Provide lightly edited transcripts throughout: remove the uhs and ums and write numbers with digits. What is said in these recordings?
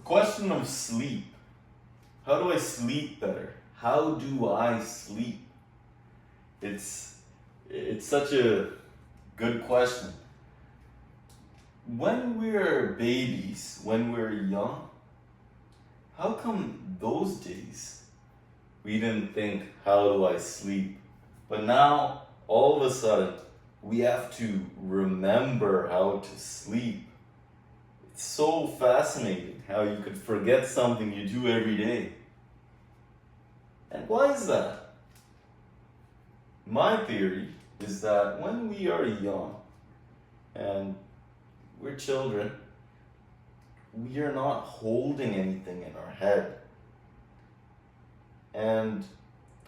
question of sleep. How do I sleep better? How do I sleep? It's such a good question. When we're babies, when we're young, how come those days we didn't think, how do I sleep? But now, all of a sudden, we have to remember how to sleep. It's so fascinating how you could forget something you do every day. And why is that? My theory is that when we are young and we're children, we are not holding anything in our head. And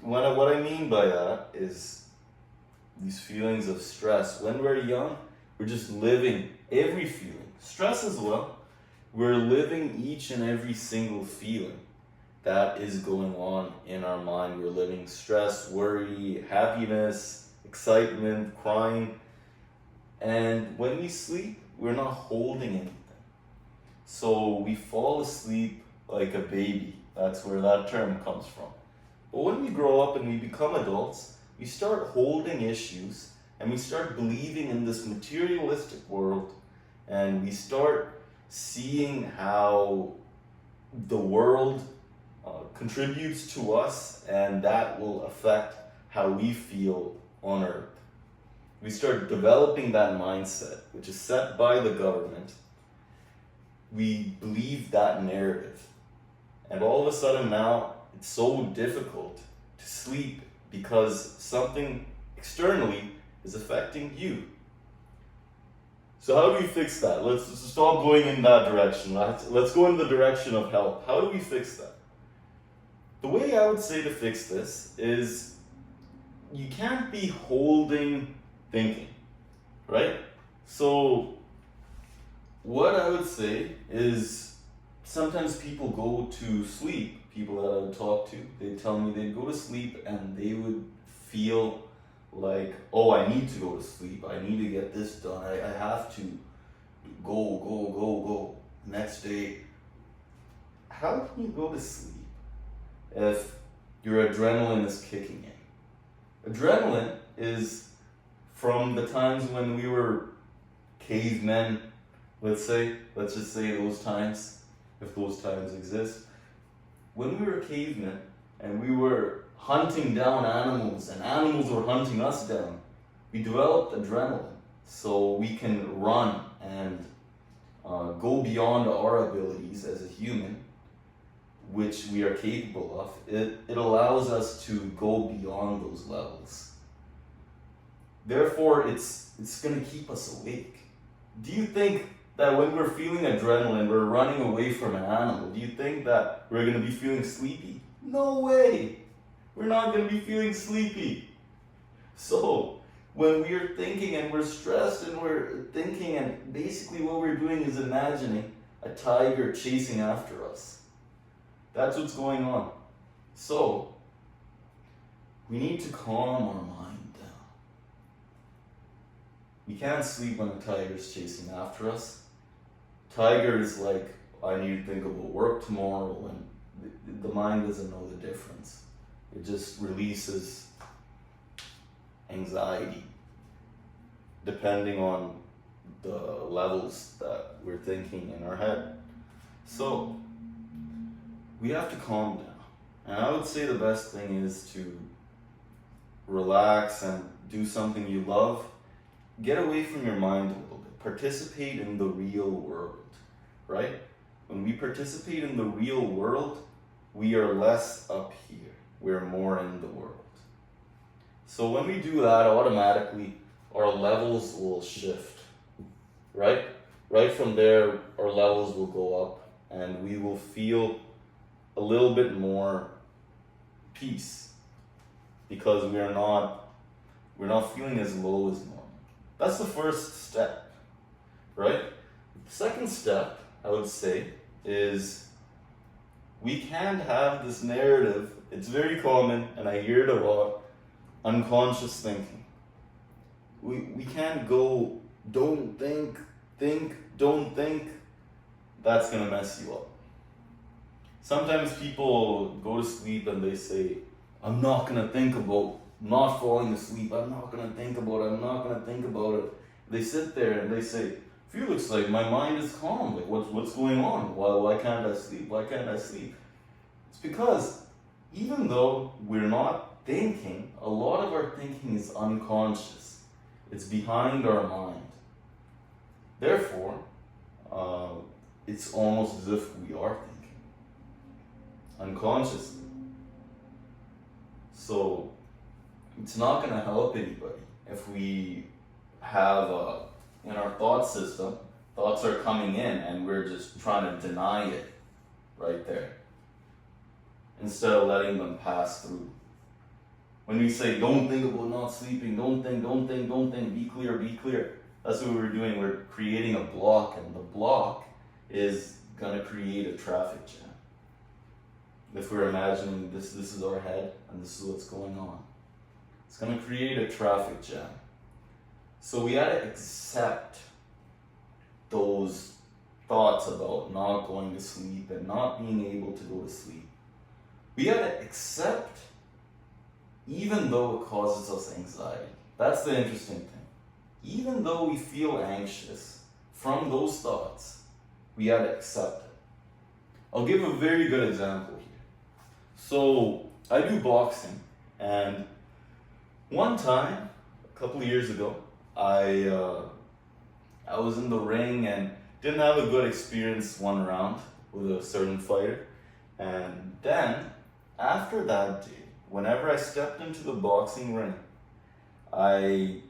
what I mean by that is these feelings of stress. When we're young, we're just living every feeling. Stress as well. We're living each and every single feeling that is going on in our mind. We're living stress, worry, happiness, excitement, crying. And when we sleep, we're not holding anything. So we fall asleep like a baby. That's where that term comes from. But when we grow up and we become adults, we start holding issues and we start believing in this materialistic world, and we start seeing how the world contributes to us, and that will affect how we feel on earth. We start developing that mindset, which is set by the government. We believe that narrative. And all of a sudden now, it's so difficult to sleep because something externally is affecting you. So how do we fix that? Let's stop going in that direction. Let's go in the direction of health. How do we fix that? The way I would say to fix this is you can't be holding thinking, right? So what I would say is sometimes people go to sleep, people that I would talk to, they tell me they'd go to sleep and they would feel like, oh, I need to go to sleep, I need to get this done, I have to go. Next day, how can you go to sleep if your adrenaline is kicking in? Adrenaline is from the times when we were cavemen, let's just say those times, if those times exist. When we were cavemen and we were hunting down animals and animals were hunting us down, we developed adrenaline so we can run and go beyond our abilities as a human, which we are capable of. It allows us to go beyond those levels. Therefore, it's going to keep us awake. Do you think that when we're feeling adrenaline, we're running away from an animal, do you think that we're going to be feeling sleepy? No way! We're not going to be feeling sleepy. So, when we're thinking and we're stressed and we're thinking, and basically what we're doing is imagining a tiger chasing after us. That's what's going on. So, we need to calm our mind down. We can't sleep when a tiger is chasing after us. Tiger is like, I need to think about work tomorrow, and the mind doesn't know the difference. It just releases anxiety depending on the levels that we're thinking in our head. So we have to calm down. And I would say the best thing is to relax and do something you love. Get away from your mind a little bit. Participate in the real world, right? When we participate in the real world, we are less up here. We're more in the world. So when we do that, automatically our levels will shift, right? Right from there, our levels will go up and we will feel a little bit more peace because we're not feeling as low as normal. That's the first step, right? The second step, I would say, is we can't have this narrative. It's very common, and I hear it a lot, unconscious thinking. We can't go, don't think, don't think. That's going to mess you up. Sometimes people go to sleep and they say, I'm not gonna think about not falling asleep, I'm not gonna think about it, I'm not gonna think about it. They sit there and they say, Felix, like my mind is calm, like what's going on? Why can't I sleep? Why can't I sleep? It's because even though we're not thinking, a lot of our thinking is unconscious. It's behind our mind. Therefore, it's almost as if we are thinking unconsciously. So it's not going to help anybody if we have in our thought system, thoughts are coming in and we're just trying to deny it right there instead of letting them pass through. When we say, don't think about not sleeping, don't think, be clear. That's what we're doing. We're creating a block, and the block is going to create a traffic jam. If we're imagining this is our head, and this is what's going on. It's going to create a traffic jam. So we got to accept those thoughts about not going to sleep and not being able to go to sleep. We got to accept even though it causes us anxiety. That's the interesting thing. Even though we feel anxious from those thoughts, we got to accept it. I'll give a very good example here. So I do boxing, and one time, a couple of years ago, I was in the ring and didn't have a good experience one round with a certain fighter. And then, after that day, whenever I stepped into the boxing ring, I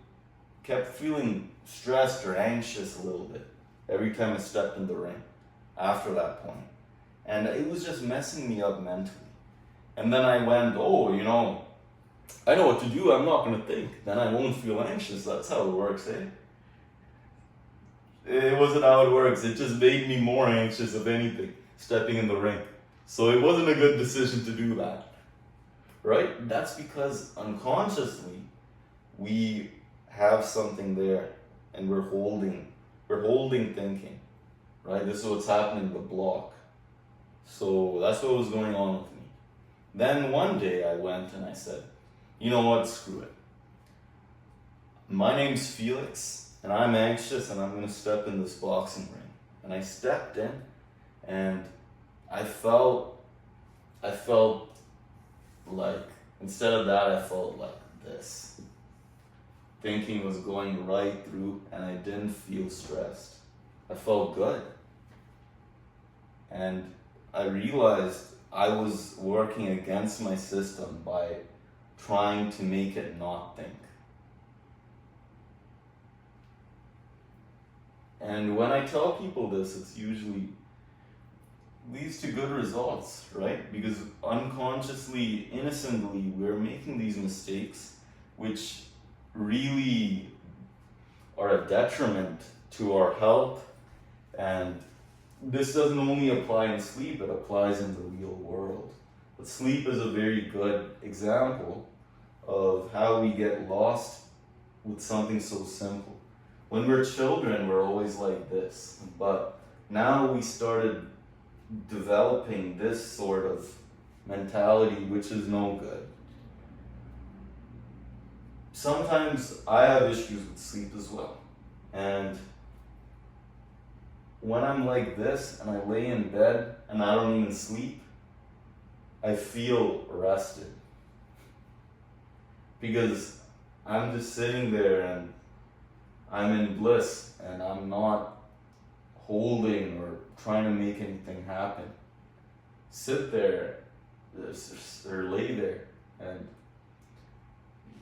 kept feeling stressed or anxious a little bit every time I stepped in the ring after that point. And it was just messing me up mentally. And then I went, I know what to do, I'm not going to think. Then I won't feel anxious. That's how it works, eh? It wasn't how it works. It just made me more anxious, if anything, stepping in the ring. So it wasn't a good decision to do that. Right? That's because unconsciously we have something there and we're holding thinking. Right? This is what's happening in the block. So that's what was going on with me. Then one day I went and I said, you know what, screw it. My name's Felix and I'm anxious and I'm going to step in this boxing ring. And I stepped in and I felt like, instead of that, I felt like this. Thinking was going right through and I didn't feel stressed. I felt good. And I realized I was working against my system by trying to make it not think. And when I tell people this, it's usually leads to good results, right? Because unconsciously, innocently, we're making these mistakes which really are a detriment to our health. And this doesn't only apply in sleep, it applies in the real world. But sleep is a very good example of how we get lost with something so simple. When we're children, we're always like this. But now we started developing this sort of mentality, which is no good. Sometimes I have issues with sleep as well. And when I'm like this and I lay in bed and I don't even sleep, I feel rested. Because I'm just sitting there and I'm in bliss and I'm not holding or trying to make anything happen. Sit there or lay there and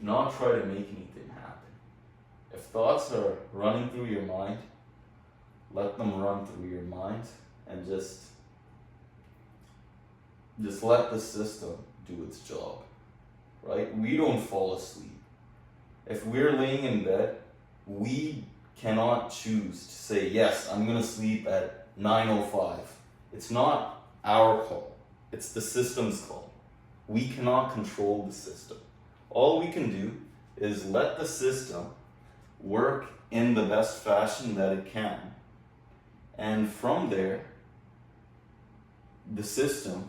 not try to make anything happen. If thoughts are running through your mind, let them run through your mind and just let the system do its job, right? We don't fall asleep. If we're laying in bed, we cannot choose to say, yes, I'm going to sleep at 9:05. It's not our call. It's the system's call. We cannot control the system. All we can do is let the system work in the best fashion that it can. And from there, the system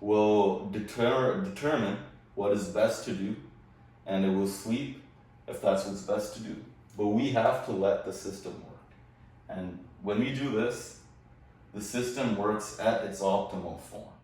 will determine what is best to do, and it will sleep if that's what's best to do. But we have to let the system work. And when we do this, the system works at its optimal form.